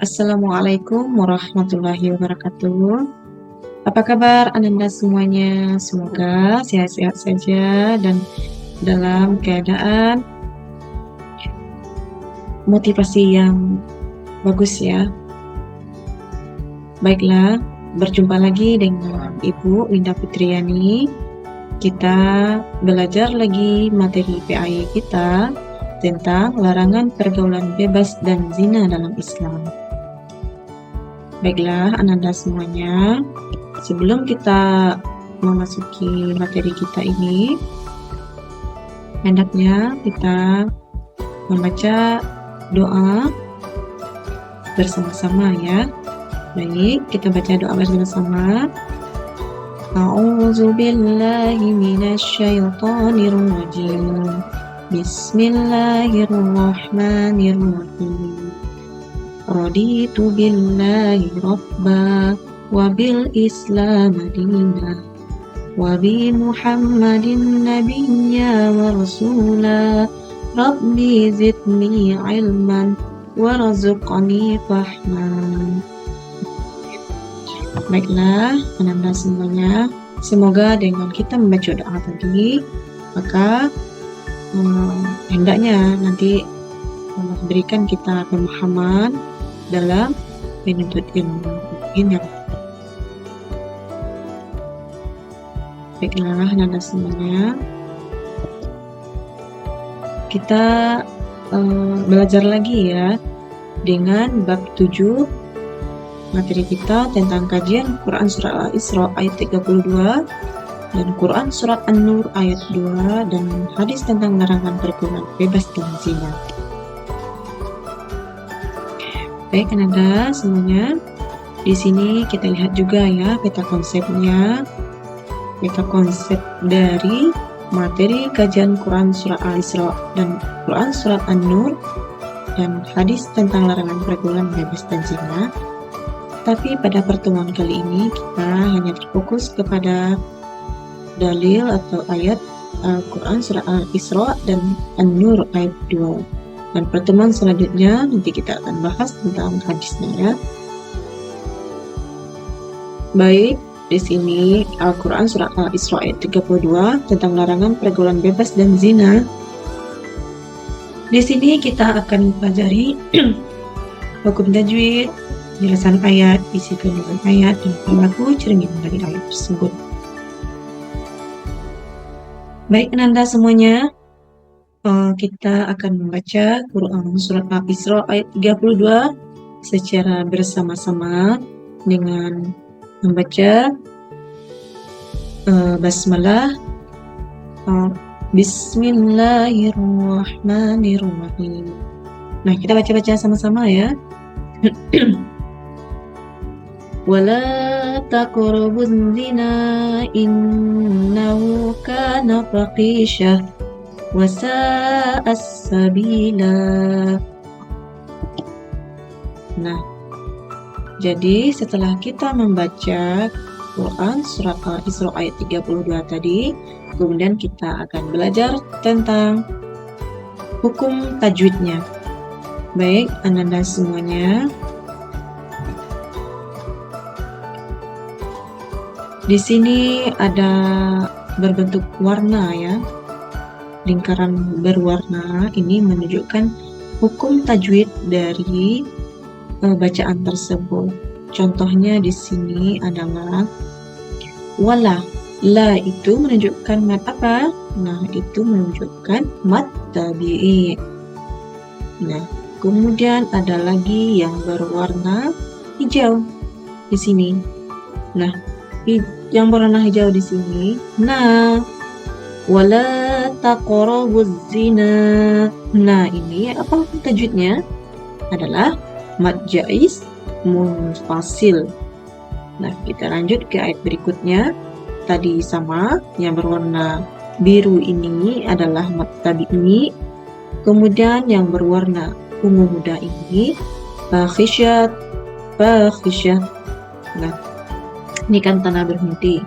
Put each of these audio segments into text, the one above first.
Assalamualaikum warahmatullahi wabarakatuh. Apa kabar Ananda semuanya? Semoga sehat-sehat saja dan dalam keadaan motivasi yang bagus ya. Baiklah, berjumpa lagi dengan Ibu Winda Fitriani. Kita belajar lagi materi PAI kita tentang larangan pergaulan bebas dan zina dalam Islam. Baiklah, Ananda semuanya, sebelum kita memasuki materi kita ini, hendaknya kita membaca doa bersama-sama ya. Baik, kita baca doa bersama-sama. A'udzu billahi minasyaitonir rajim. Bismillahirrahmanirrahim. Raditu billahi rabba wa bil islam dina wa bi muhammadin nabiyya wa rasula rabbi zidni ilman warzuqni fahman. Baiklah, Ananda semuanya, semoga dengan kita membaca doa tadi, maka hendaknya nanti Allah berikan kita pemahaman dalam menuntut ilmu ini. Baiklah, Ananda semuanya, kita belajar lagi ya dengan bab 7 materi kita tentang kajian Quran Surat Al-Isra ayat 32 dan Quran Surat An-Nur ayat 2 dan hadis tentang larangan pergaulan bebas dan zina. Baik, Ananda semuanya, di sini kita lihat juga ya peta konsepnya, peta konsep dari materi kajian Quran Surat Al-Isra dan Quran Surat An-Nur dan hadis tentang larangan pergaulan bebas dan zina. Tapi pada pertemuan kali ini kita hanya terfokus kepada dalil atau ayat Al-Quran Surah Al-Isra dan An-Nur ayat 2. Dan pertemuan selanjutnya nanti kita akan bahas tentang hadisnya ya. Baik, di sini Al-Quran Surah Al-Isra ayat 32 tentang larangan pergaulan bebas dan zina. Di sini kita akan mempelajari hukum tajwid, penjelasan ayat, isi kandungan ayat, dan perilaku cermin dari ayat tersebut. Baik, Ananda semuanya, kita akan membaca Quran Surat Al-Isra ayat 32 secara bersama-sama dengan membaca basmalah. Bismillahirrahmanirrahim. Nah, kita baca-baca sama-sama ya. Wala taqrabuz zina innahu kana fahisha wa sa'as sabila. Nah, jadi setelah kita membaca Quran Surat Al-Isra ayat 32 tadi, kemudian kita akan belajar tentang hukum tajwidnya. Baik, Ananda semuanya, di sini ada berbentuk warna ya, lingkaran berwarna ini menunjukkan hukum tajwid dari bacaan tersebut. Contohnya di sini adalah wala. La itu menunjukkan mad apa? Nah, itu menunjukkan mad tabi'i. Nah, kemudian ada lagi yang berwarna hijau di sini. Nah, yang berwarna hijau di sini. Nah, wala taqrabuz zina. Nah, ini apa tajwidnya? Adalah mad jaiz munfasil. Nah, kita lanjut ke ayat berikutnya. Tadi sama, yang berwarna biru ini adalah mad tabi'i. Kemudian yang berwarna ungu muda ini fakhisyat. Nah, ini kan tanda berhenti.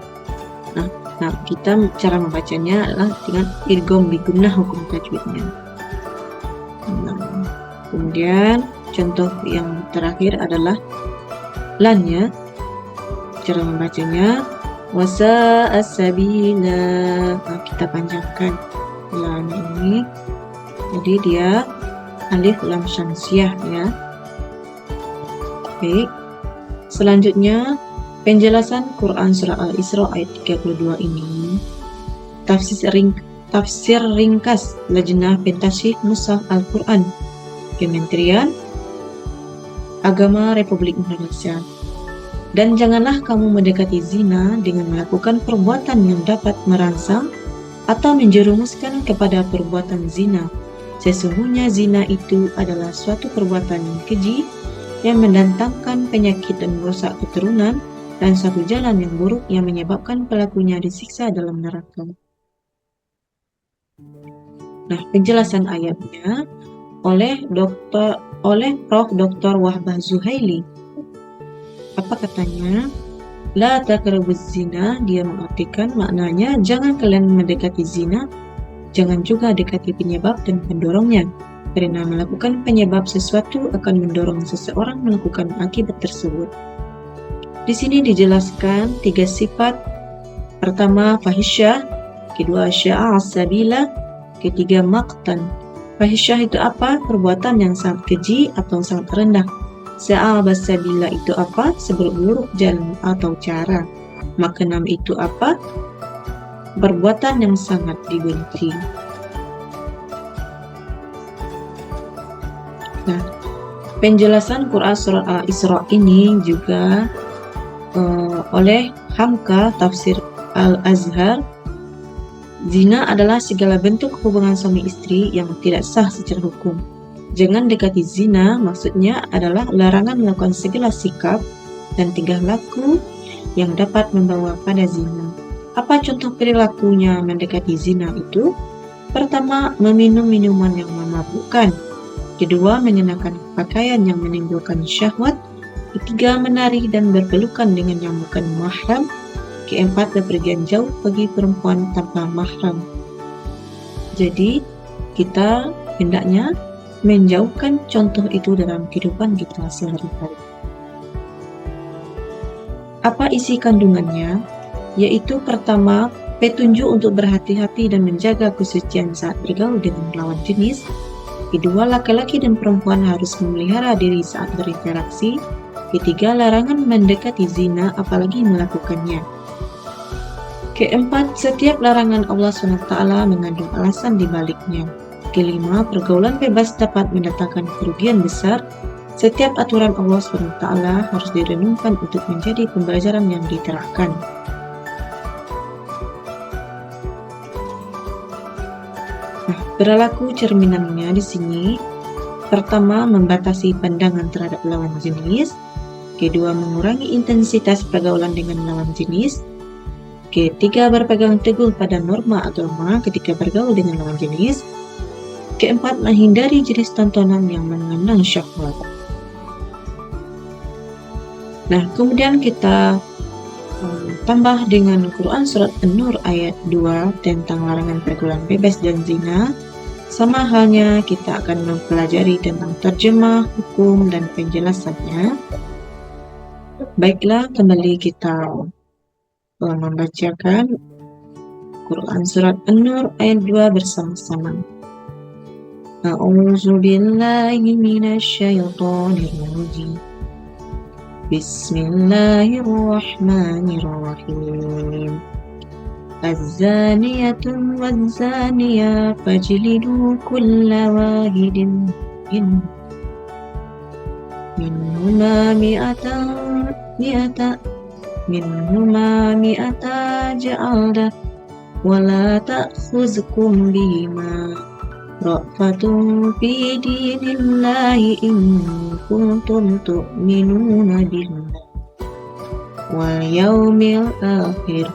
Nah, kita cara membacanya adalah dengan idgham bi gunnah hukum tajwidnya. Nah, kemudian contoh yang terakhir adalah lannya. Cara membacanya wasa'a sabila. Nah, kita panjangkan lan ini. Jadi dia alif lam syamsiah ya. Baik. Selanjutnya penjelasan Quran surah Al-Isra ayat 32 ini. Tafsir ringkas Lajnah Pentasih Mushaf Al-Quran Kementerian Agama Republik Indonesia. Dan janganlah kamu mendekati zina dengan melakukan perbuatan yang dapat merangsang atau menjerumuskan kepada perbuatan zina. Sesungguhnya zina itu adalah suatu perbuatan yang keji yang mendatangkan penyakit dan merusak keturunan dan suatu jalan yang buruk yang menyebabkan pelakunya disiksa dalam neraka. Nah, penjelasan ayatnya oleh Prof. Dr. Wahbah Zuhaili. Apa katanya? La taqrabuz zina, dia mengartikan maknanya jangan kalian mendekati zina, jangan juga dekati penyebab dan pendorongnya, karena melakukan penyebab sesuatu akan mendorong seseorang melakukan akibat tersebut. Di sini dijelaskan 3 sifat. Pertama fahisyah, kedua sya'a sabila, ketiga maqtan. Fahisyah itu apa? Perbuatan yang sangat keji atau sangat rendah. Sa'aba sabila itu apa? Seburuk-buruk jalan atau cara. Maka 6 itu apa? Perbuatan yang sangat dibenci. Nah, penjelasan Quran surah Al-Isra ini juga oleh Hamka Tafsir Al-Azhar. Zina adalah segala bentuk hubungan suami istri yang tidak sah secara hukum. Jangan dekati zina, maksudnya adalah larangan melakukan segala sikap dan tingkah laku yang dapat membawa pada zina. Apa contoh perilakunya mendekati zina itu? Pertama, meminum minuman yang memabukkan. Kedua, mengenakan pakaian yang menimbulkan syahwat. Ketiga, menari dan berpelukan dengan yang bukan mahram. Keempat, bepergian jauh bagi perempuan tanpa mahram. Jadi, kita hendaknya menjauhkan contoh itu dalam kehidupan kita sehari-hari. Apa isi kandungannya? Yaitu pertama, petunjuk untuk berhati-hati dan menjaga kesucian saat bergaul dengan lawan jenis. Kedua, laki-laki dan perempuan harus memelihara diri saat berinteraksi. Ketiga, larangan mendekati zina apalagi melakukannya. Keempat, setiap larangan Allah SWT mengandung alasan di baliknya. Kelima, pergaulan bebas dapat mendatangkan kerugian besar. Setiap aturan Allah SWT harus direnungkan untuk menjadi pembelajaran yang diterapkan. Nah, perilaku cerminannya di sini. Pertama, membatasi pandangan terhadap lawan jenis. Kedua, mengurangi intensitas pergaulan dengan lawan jenis. Ketiga, berpegang teguh pada norma agama ketika bergaul dengan lawan jenis. Keempat, menghindari jenis tontonan yang mengundang syahwat. Nah, kemudian kita tambah dengan Quran Surat An-Nur ayat 2 tentang larangan pergaulan bebas dan zina. Sama halnya kita akan mempelajari tentang terjemah, hukum, dan penjelasannya. Baiklah, kembali kita membacakan Quran Surat An-Nur ayat 2 bersama-sama. A'udzu billahi minasyaitonir rajim. Bismillahirrahmanirrahim. Az-zaniyatu waz-zaniya fajlidu kulla wahidin minhuma mi'ata ja'alda wa la ta'khuzkum bihima ra'fatun fi dinillahi in kuntum tu'minuna billahi wal yawmil akhir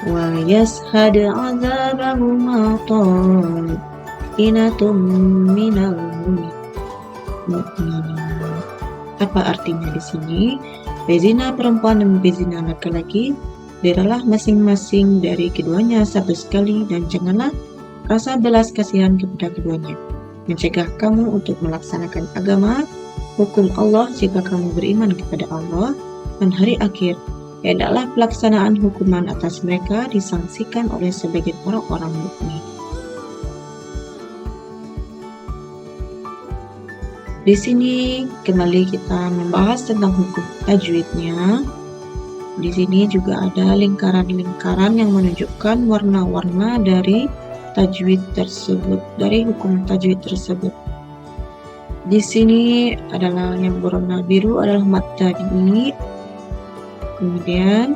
wa yashhad 'adzabahuma ta'inatum minal mu'minin. Apa artinya di sini? Bezina perempuan dan bezina laki-laki beralah masing-masing dari keduanya satu sekali, dan janganlah rasa belas kasihan kepada keduanya mencegah kamu untuk melaksanakan agama hukum Allah jika kamu beriman kepada Allah dan hari akhir. Hendaklah pelaksanaan hukuman atas mereka disangsikan oleh sebagian orang-orang mukmin. Di sini kembali kita membahas tentang hukum tajwidnya. Di sini juga ada lingkaran-lingkaran yang menunjukkan warna-warna dari tajwid tersebut, dari hukum tajwid tersebut. Di sini adalah yang berwarna biru adalah mad tabi'i. Kemudian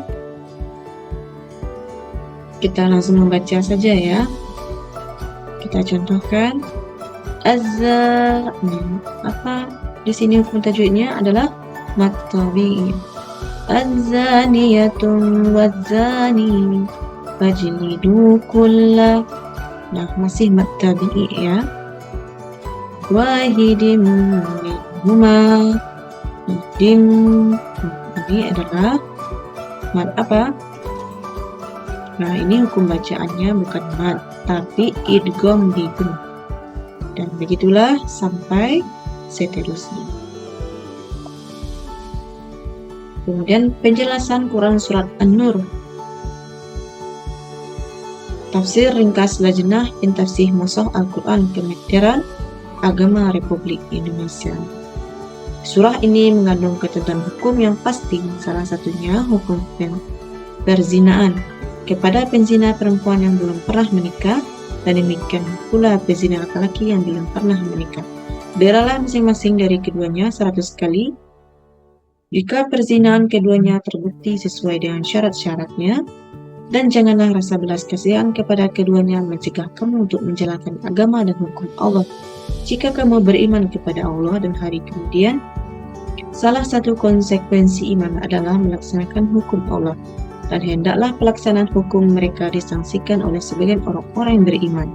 kita langsung membaca saja ya. Kita contohkan azza. Apa di sini hukum tajwidnya adalah mad tabi'i. Az-zaniyatun waz-zani fajlidu kulla. Nah, masih mad tabi'i ya. Wahidim minhuma. Ini adalah mad apa? Nah, ini hukum bacaannya bukan mad, tapi idgham bidun. Dan begitulah sampai seterusnya. Kemudian penjelasan Quran Surat An-Nur. Tafsir ringkas Lajnah Pentafsir Mushaf Al-Quran Kementerian Agama Republik Indonesia. Surah ini mengandung ketentuan hukum yang pasti, salah satunya hukum perzinaan kepada penzina perempuan yang belum pernah menikah, dan demikian pula penzina laki-laki yang belum pernah menikah. Beralah masing-masing dari keduanya 100 kali. Jika perzinaan keduanya terbukti sesuai dengan syarat-syaratnya, dan janganlah rasa belas kasihan kepada keduanya mencegah kamu untuk menjalankan agama dan hukum Allah. Jika kamu beriman kepada Allah dan hari kemudian, salah satu konsekuensi iman adalah melaksanakan hukum Allah, dan hendaklah pelaksanaan hukum mereka disangsikan oleh sebagian orang-orang yang beriman,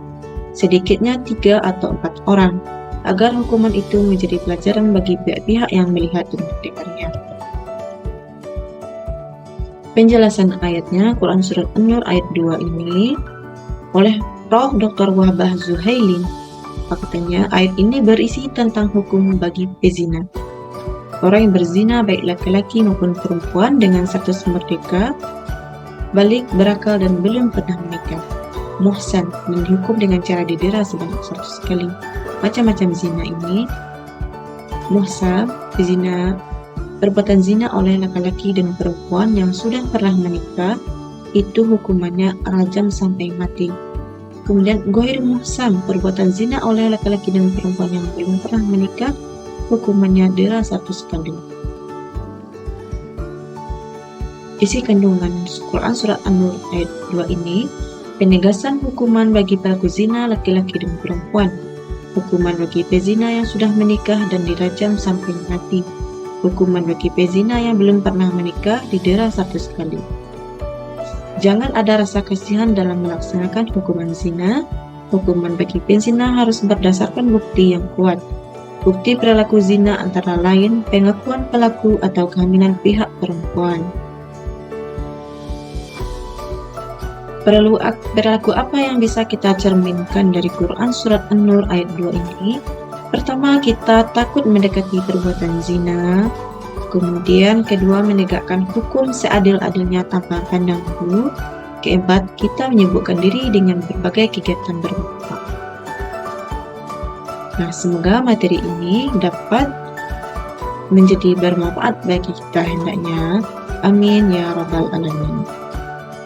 sedikitnya 3 atau 4 orang, agar hukuman itu menjadi pelajaran bagi pihak-pihak yang melihat dan mendengarnya. Penjelasan ayatnya, Quran Surat An-Nur ayat 2 ini oleh Prof. Dr. Wahbah Zuhaili. Faktanya, ayat ini berisi tentang hukum bagi pezina. Orang yang berzina baik laki-laki maupun perempuan dengan status merdeka, balik, berakal dan belum pernah menikah. Muhsan dihukum dengan cara didera sebanyak 100 kali. Macam-macam zina ini. Muhsan, zina, perbuatan zina oleh laki-laki dan perempuan yang sudah pernah menikah, itu hukumannya rajam sampai mati. Kemudian ghair muhsan, perbuatan zina oleh laki-laki dan perempuan yang belum pernah menikah, hukumannya dera 100 kali. Isi kandungan Quran Surat An-Nur ayat 2 ini, penegasan hukuman bagi pelaku zina laki-laki dan perempuan, hukuman bagi pezina yang sudah menikah dan dirajam sampai mati, hukuman bagi pezina yang belum pernah menikah didera 100 kali. Jangan ada rasa kasihan dalam melaksanakan hukuman zina. Hukuman bagi penzina harus berdasarkan bukti yang kuat. Bukti perilaku zina antara lain pengakuan pelaku atau kehamilan pihak perempuan. Perilaku apa yang bisa kita cerminkan dari Quran Surat An-Nur ayat 2 ini? Pertama, kita takut mendekati perbuatan zina. Kemudian kedua, menegakkan hukum seadil-adilnya tanpa pandang bulu. Keempat, kita menyibukkan diri dengan berbagai kegiatan bermanfaat. Nah, semoga materi ini dapat menjadi bermanfaat bagi kita hendaknya. Amin ya rabbal alamin.